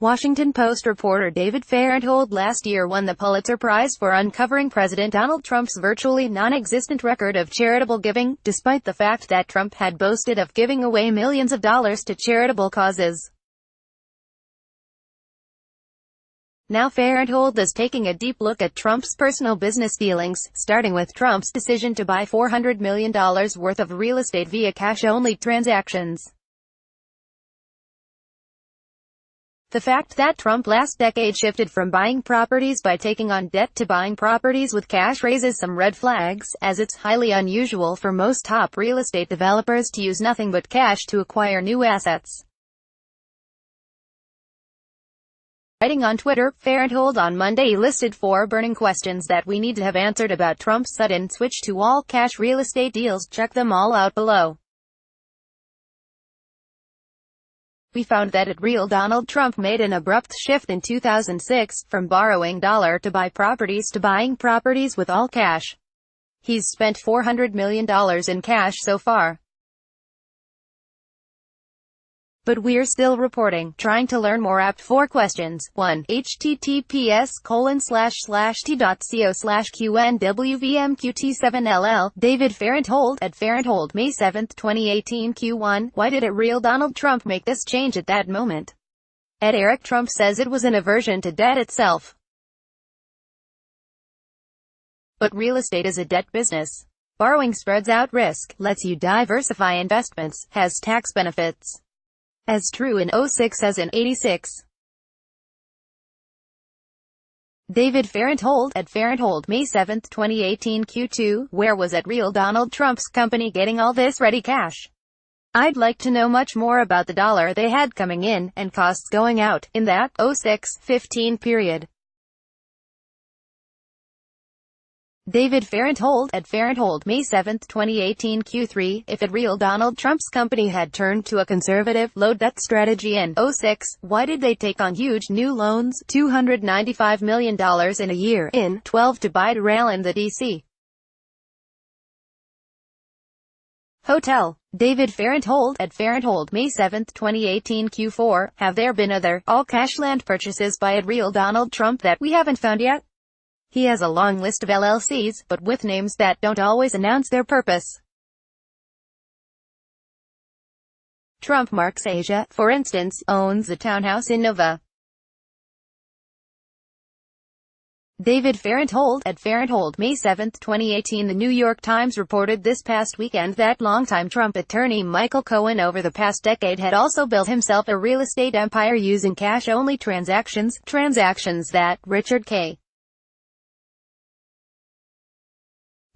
Washington Post reporter David Fahrenthold last year won the Pulitzer Prize for uncovering President Donald Trump's virtually non-existent record of charitable giving, despite the fact that Trump had boasted of giving away millions of dollars to charitable causes. Now Fahrenthold is taking a deep look at Trump's personal business dealings, starting with Trump's decision to buy $400 million worth of real estate via cash-only transactions. The fact that Trump last decade shifted from buying properties by taking on debt to buying properties with cash raises some red flags, as it's highly unusual for most top real estate developers to use nothing but cash to acquire new assets. Writing on Twitter, Fahrenthold on Monday listed 4 burning questions that we need to have answered about Trump's sudden switch to all-cash real estate deals. Check them all out below. We found that real Donald Trump made an abrupt shift in 2006, from borrowing dollar to buy properties to buying properties with all cash. He's spent $400 million in cash so far. But we're still reporting. Trying to learn more. Apt 4 questions. 1. https://t.co/qnwvmqt7ll. David Fahrenthold at Fahrenthold, May 7, 2018. Q1. Why did real Donald Trump make this change at that moment? Ed Eric Trump says it was an aversion to debt itself. But real estate is a debt business. Borrowing spreads out risk, lets you diversify investments, has tax benefits. As true in 06 as in 86. David Fahrenthold at Fahrenthold, May 7, 2018. Q2. Where was real Donald Trump's company getting all this ready cash? I'd like to know much more about the dollar they had coming in, and costs going out, in that 06-15 period. David Fahrenthold at Fahrenthold, May 7, 2018. Q3. If real Donald Trump's company had turned to a conservative, low-debt strategy in 06, why did they take on huge new loans, $295 million in a year, in 12 to buy rail in the D.C. hotel? David Fahrenthold at Fahrenthold, May 7, 2018. Q4. Have there been other, all-cash land purchases by real Donald Trump that we haven't found yet? He has a long list of LLCs, but with names that don't always announce their purpose. Trump Marks Asia, for instance, owns a townhouse in Nova. David Fahrenthold at Fahrenthold, May 7, 2018. The New York Times reported this past weekend that longtime Trump attorney Michael Cohen over the past decade had also built himself a real estate empire using cash-only transactions that Richard K.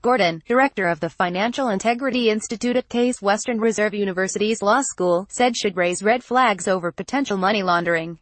Gordon, director of the Financial Integrity Institute at Case Western Reserve University's Law School, said should raise red flags over potential money laundering.